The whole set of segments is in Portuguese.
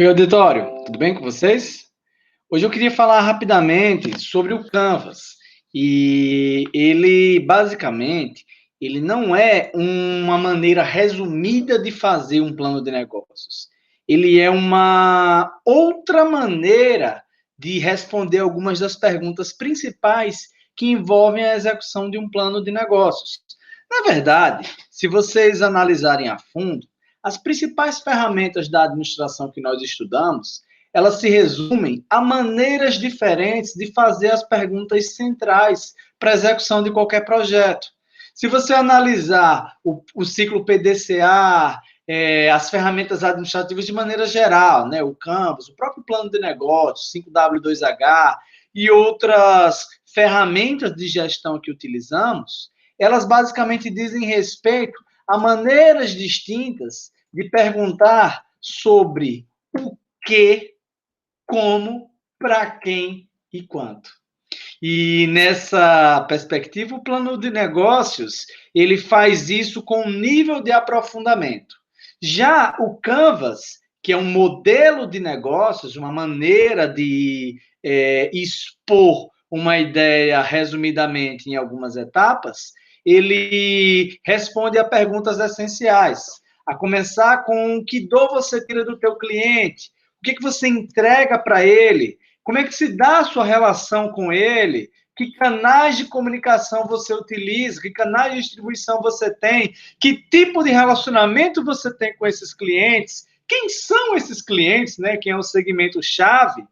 Oi, auditório, tudo bem com vocês? Hoje eu queria falar rapidamente sobre o Canvas. E ele, basicamente, ele não é uma maneira resumida de fazer um plano de negócios. Ele é uma outra maneira de responder algumas das perguntas principais que envolvem a execução de um plano de negócios. Na verdade, se vocês analisarem a fundo, as principais ferramentas da administração que nós estudamos, elas se resumem a maneiras diferentes de fazer as perguntas centrais para a execução de qualquer projeto. Se você analisar o ciclo PDCA, as ferramentas administrativas de maneira geral, né, o Canvas, o próprio plano de negócios, 5W2H e outras ferramentas de gestão que utilizamos, elas basicamente dizem respeito a maneiras distintas de perguntar sobre o que, como, para quem e quanto. E nessa perspectiva, o plano de negócios, ele faz isso com um nível de aprofundamento. Já o Canvas, que é um modelo de negócios, uma maneira de expor uma ideia resumidamente em algumas etapas, ele responde a perguntas essenciais, a começar com o que dor você tira do teu cliente, o que você entrega para ele, como é que se dá a sua relação com ele, que canais de comunicação você utiliza, que canais de distribuição você tem, que tipo de relacionamento você tem com esses clientes, quem são esses clientes, né? Quem é o segmento-chave.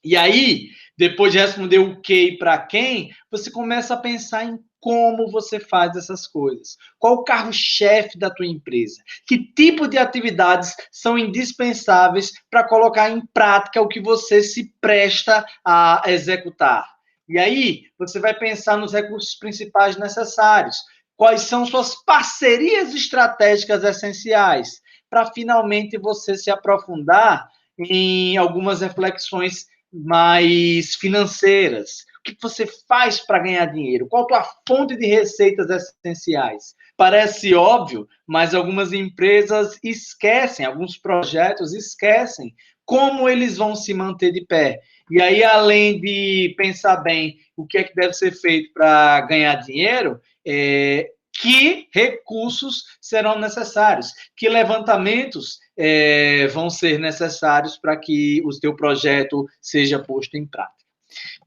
E aí, depois de responder o que e para quem, você começa a pensar em como você faz essas coisas. Qual o carro-chefe da tua empresa? Que tipo de atividades são indispensáveis para colocar em prática o que você se presta a executar? E aí, você vai pensar nos recursos principais necessários. Quais são suas parcerias estratégicas essenciais? Para finalmente você se aprofundar em algumas reflexões mais financeiras. O que você faz para ganhar dinheiro? Qual a tua fonte de receitas essenciais? Parece óbvio, mas algumas empresas esquecem, alguns projetos esquecem como eles vão se manter de pé. E aí, além de pensar bem o que é que deve ser feito para ganhar dinheiro, que recursos serão necessários, que levantamentos vão ser necessários para que o teu projeto seja posto em prática.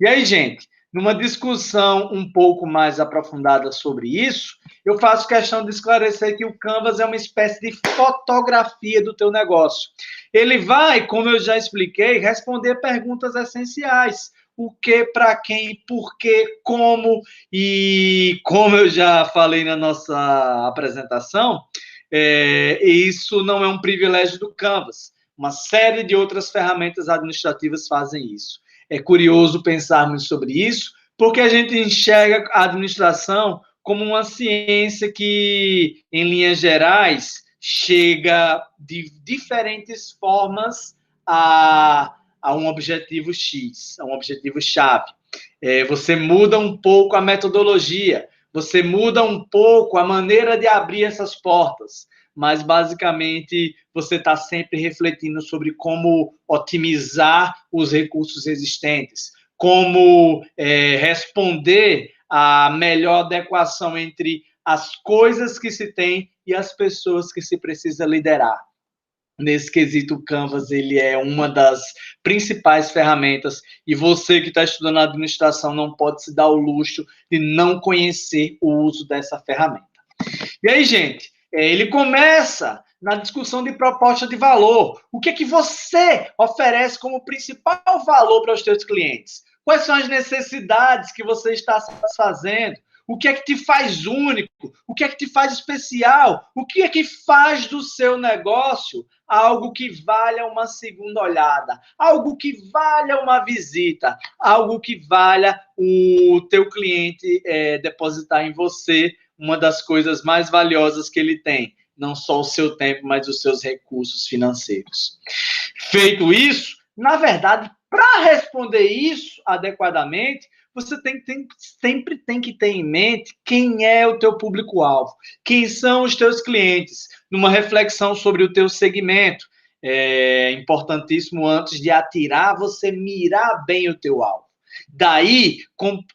E aí, gente, numa discussão um pouco mais aprofundada sobre isso, eu faço questão de esclarecer que o Canvas é uma espécie de fotografia do teu negócio. Ele vai, como eu já expliquei, responder perguntas essenciais. O que, para quem, por quê, como, e como eu já falei na nossa apresentação, isso não é um privilégio do Canvas. Uma série de outras ferramentas administrativas fazem isso. É curioso pensarmos sobre isso, porque a gente enxerga a administração como uma ciência que, em linhas gerais, chega de diferentes formas a um objetivo X, a um objetivo-chave. Você muda um pouco a metodologia, você muda um pouco a maneira de abrir essas portas, mas basicamente você está sempre refletindo sobre como otimizar os recursos existentes, como responder à melhor adequação entre as coisas que se tem e as pessoas que se precisa liderar. Nesse quesito, o Canvas ele é uma das principais ferramentas e você que está estudando administração não pode se dar o luxo de não conhecer o uso dessa ferramenta. E aí, gente, ele começa na discussão de proposta de valor. O que é que você oferece como principal valor para os seus clientes? Quais são as necessidades que você está satisfazendo? O que é que te faz único? O que é que te faz especial? O que é que faz do seu negócio algo que valha uma segunda olhada? Algo que valha uma visita? Algo que valha o teu cliente depositar em você uma das coisas mais valiosas que ele tem, não só o seu tempo, mas os seus recursos financeiros. Feito isso, na verdade, para responder isso adequadamente, você sempre tem que ter em mente quem é o teu público-alvo, quem são os teus clientes, numa reflexão sobre o teu segmento. é importantíssimo antes de atirar, você mirar bem o teu alvo. Daí,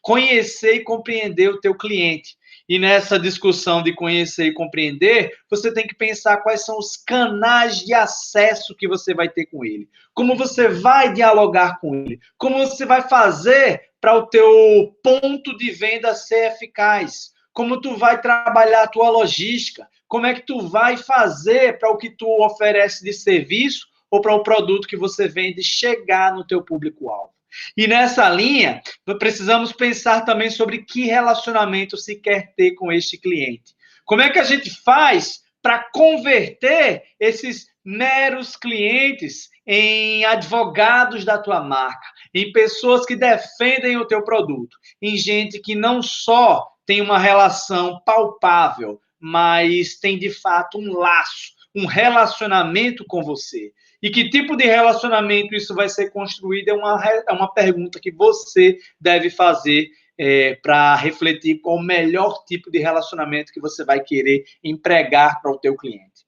conhecer e compreender o teu cliente. E nessa discussão de conhecer e compreender, você tem que pensar quais são os canais de acesso que você vai ter com ele. Como você vai dialogar com ele. Como você vai fazer para o teu ponto de venda ser eficaz. Como tu vai trabalhar a tua logística. Como é que tu vai fazer para o que tu oferece de serviço ou para o produto que você vende chegar no teu público-alvo. E nessa linha, precisamos pensar também sobre que relacionamento se quer ter com este cliente. Como é que a gente faz para converter esses meros clientes em advogados da tua marca, em pessoas que defendem o teu produto, em gente que não só tem uma relação palpável, mas tem de fato um laço, um relacionamento com você. E que tipo de relacionamento isso vai ser construído é uma pergunta que você deve fazer para refletir qual o melhor tipo de relacionamento que você vai querer empregar para o teu cliente.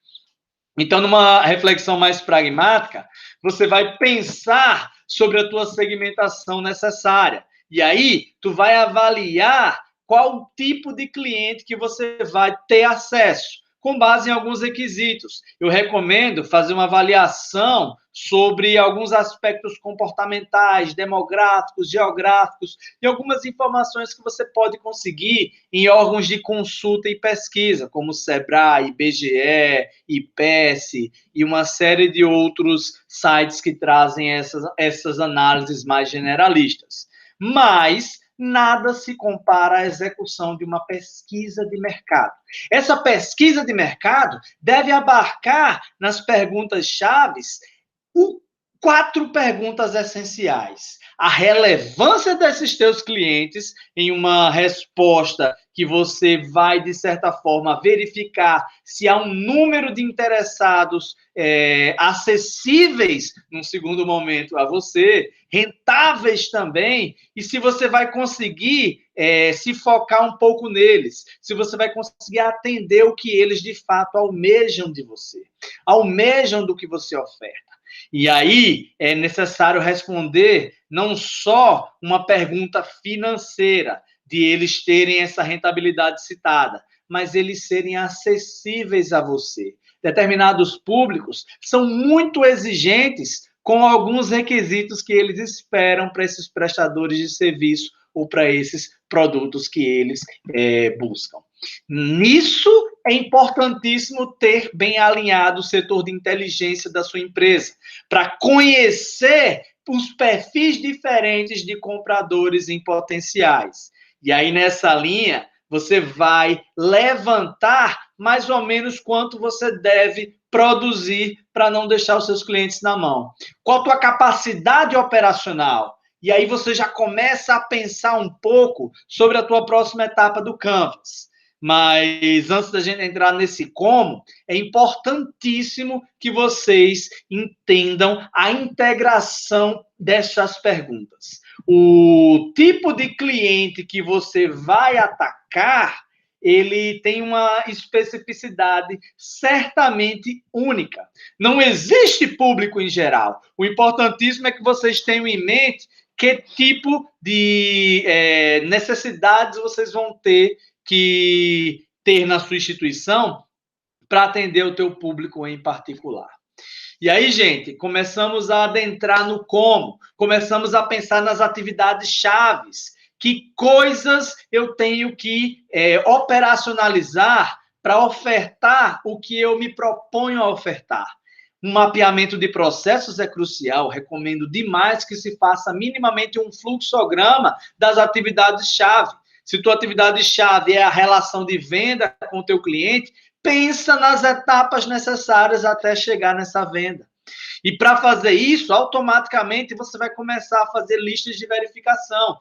Então, numa reflexão mais pragmática, você vai pensar sobre a tua segmentação necessária. E aí, tu vai avaliar qual o tipo de cliente que você vai ter acesso, com base em alguns requisitos. Eu recomendo fazer uma avaliação sobre alguns aspectos comportamentais, demográficos, geográficos e algumas informações que você pode conseguir em órgãos de consulta e pesquisa, como o Sebrae, IBGE, IPES e uma série de outros sites que trazem essas análises mais generalistas. Mas nada se compara à execução de uma pesquisa de mercado. Essa pesquisa de mercado deve abarcar nas perguntas-chave 4 perguntas essenciais. A relevância desses teus clientes em uma resposta que você vai, de certa forma, verificar se há um número de interessados acessíveis, num segundo momento, a você, rentáveis também, e se você vai conseguir se focar um pouco neles, se você vai conseguir atender o que eles, de fato, almejam de você, almejam do que você oferta. E aí é necessário responder não só uma pergunta financeira, de eles terem essa rentabilidade citada, mas eles serem acessíveis a você. Determinados públicos são muito exigentes com alguns requisitos que eles esperam para esses prestadores de serviço ou para esses produtos que eles buscam. Nisso é importantíssimo ter bem alinhado o setor de inteligência da sua empresa, para conhecer os perfis diferentes de compradores em potenciais. E aí, nessa linha, você vai levantar mais ou menos quanto você deve produzir para não deixar os seus clientes na mão. Qual a tua capacidade operacional? E aí você já começa a pensar um pouco sobre a tua próxima etapa do Canvas. Mas antes da gente entrar nesse como, é importantíssimo que vocês entendam a integração dessas perguntas. O tipo de cliente que você vai atacar, ele tem uma especificidade certamente única. Não existe público em geral. O importantíssimo é que vocês tenham em mente que tipo de necessidades vocês vão ter que ter na sua instituição para atender o teu público em particular. E aí, gente, começamos a adentrar no como, começamos a pensar nas atividades chaves, que coisas eu tenho que operacionalizar para ofertar o que eu me proponho a ofertar. Um mapeamento de processos é crucial, recomendo demais que se faça minimamente um fluxograma das atividades-chave. Se tua atividade-chave é a relação de venda com o teu cliente, pensa nas etapas necessárias até chegar nessa venda. E para fazer isso, automaticamente você vai começar a fazer listas de verificação,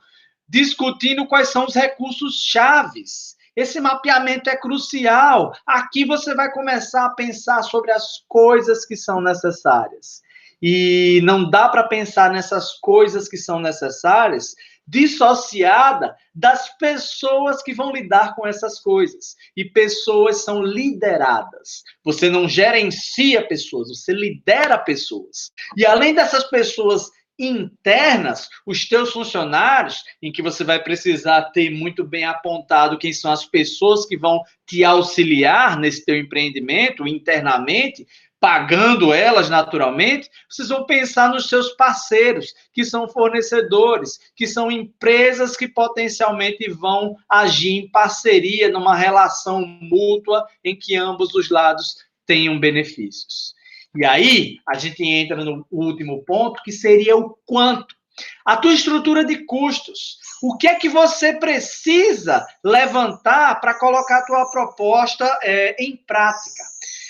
discutindo quais são os recursos chaves. Esse mapeamento é crucial. Aqui você vai começar a pensar sobre as coisas que são necessárias. E não dá para pensar nessas coisas que são necessárias dissociada das pessoas que vão lidar com essas coisas. E pessoas são lideradas. Você não gerencia pessoas, você lidera pessoas. E além dessas pessoas internas, os teus funcionários, em que você vai precisar ter muito bem apontado quem são as pessoas que vão te auxiliar nesse teu empreendimento internamente, pagando elas naturalmente, vocês vão pensar nos seus parceiros, que são fornecedores, que são empresas que potencialmente vão agir em parceria, numa relação mútua em que ambos os lados tenham benefícios. E aí, a gente entra no último ponto, que seria o quanto. A tua estrutura de custos. O que é que você precisa levantar para colocar a tua proposta em prática?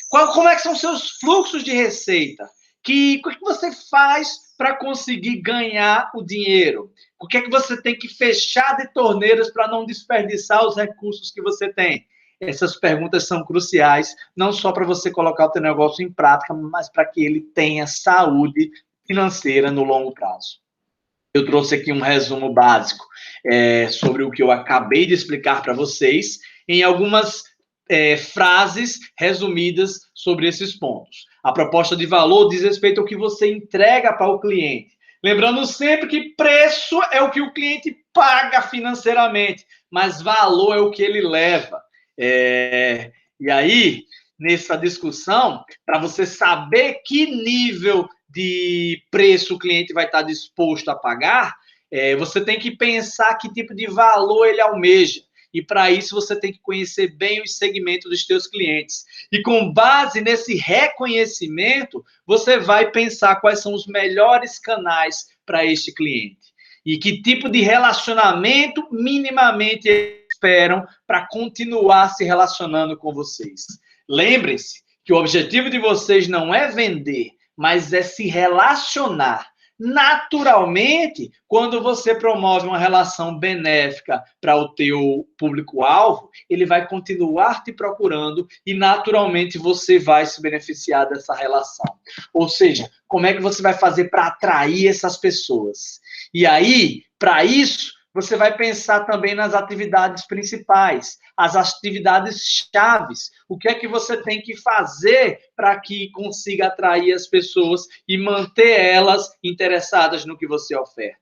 Como é que são os seus fluxos de receita? O que você faz para conseguir ganhar o dinheiro? O que é que você tem que fechar de torneiras para não desperdiçar os recursos que você tem? Essas perguntas são cruciais, não só para você colocar o teu negócio em prática, mas para que ele tenha saúde financeira no longo prazo. Eu trouxe aqui um resumo básico sobre o que eu acabei de explicar para vocês, em algumas frases resumidas sobre esses pontos. A proposta de valor diz respeito ao que você entrega para o cliente. Lembrando sempre que preço é o que o cliente paga financeiramente, mas valor é o que ele leva. E aí, nessa discussão, para você saber que nível de preço o cliente vai estar disposto a pagar, você tem que pensar que tipo de valor ele almeja. E para isso você tem que conhecer bem os segmentos dos teus clientes. E com base nesse reconhecimento, você vai pensar quais são os melhores canais para este cliente. E que tipo de relacionamento minimamente eles esperam para continuar se relacionando com vocês. Lembrem-se que o objetivo de vocês não é vender, mas é se relacionar. Naturalmente, quando você promove uma relação benéfica para o teu público-alvo, ele vai continuar te procurando e, naturalmente, você vai se beneficiar dessa relação. Ou seja, como é que você vai fazer para atrair essas pessoas? E aí, para isso, você vai pensar também nas atividades principais, as atividades chaves. O que é que você tem que fazer para que consiga atrair as pessoas e manter elas interessadas no que você oferta?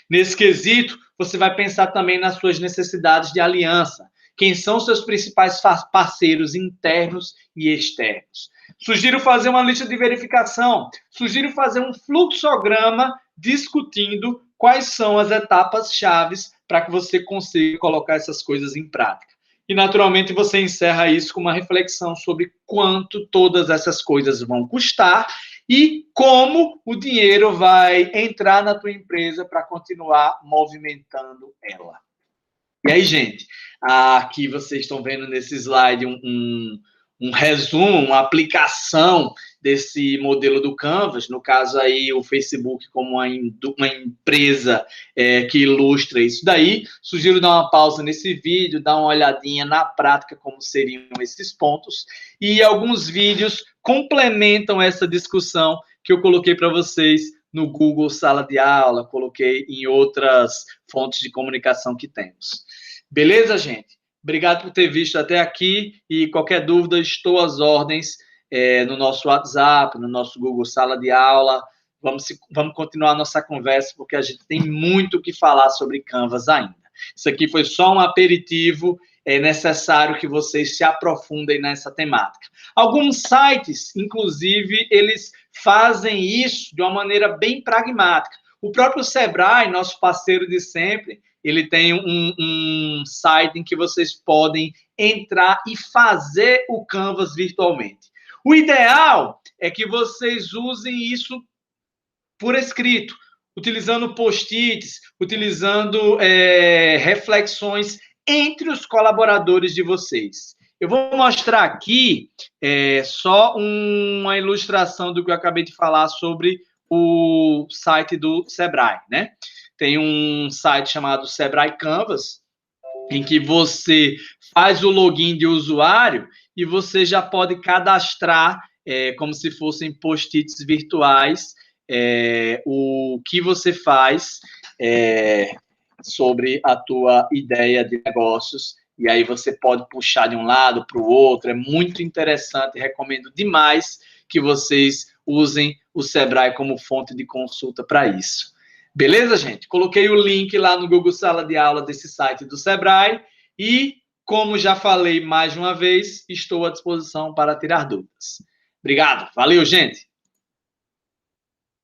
Nesse quesito, você vai pensar também nas suas necessidades de aliança. Quem são seus principais parceiros internos e externos? Sugiro fazer uma lista de verificação. Sugiro fazer um fluxograma discutindo quais são as etapas chaves para que você consiga colocar essas coisas em prática. E, naturalmente, você encerra isso com uma reflexão sobre quanto todas essas coisas vão custar e como o dinheiro vai entrar na tua empresa para continuar movimentando ela. E aí, gente, aqui vocês estão vendo nesse slide um resumo, uma aplicação desse modelo do Canvas, no caso aí o Facebook como uma empresa que ilustra isso daí. Sugiro dar uma pausa nesse vídeo, dar uma olhadinha na prática como seriam esses pontos, e alguns vídeos complementam essa discussão que eu coloquei para vocês no Google Sala de Aula, coloquei em outras fontes de comunicação que temos. Beleza, gente? Obrigado por ter visto até aqui e qualquer dúvida, estou às ordens no nosso WhatsApp, no nosso Google Sala de Aula. Vamos continuar a nossa conversa, porque a gente tem muito o que falar sobre Canvas ainda. Isso aqui foi só um aperitivo, é necessário que vocês se aprofundem nessa temática. Alguns sites, inclusive, eles fazem isso de uma maneira bem pragmática. O próprio Sebrae, nosso parceiro de sempre, ele tem um site em que vocês podem entrar e fazer o Canvas virtualmente. O ideal é que vocês usem isso por escrito, utilizando post-its, utilizando reflexões entre os colaboradores de vocês. Eu vou mostrar aqui só uma ilustração do que eu acabei de falar sobre o site do Sebrae, né? Tem um site chamado Sebrae Canvas, em que você faz o login de usuário e você já pode cadastrar, como se fossem post-its virtuais, o que você faz sobre a tua ideia de negócios. E aí você pode puxar de um lado para o outro. É muito interessante. Recomendo demais que vocês usem o Sebrae como fonte de consulta para isso. Beleza, gente? Coloquei o link lá no Google Sala de Aula desse site do Sebrae e, como já falei mais de uma vez, estou à disposição para tirar dúvidas. Obrigado. Valeu, gente.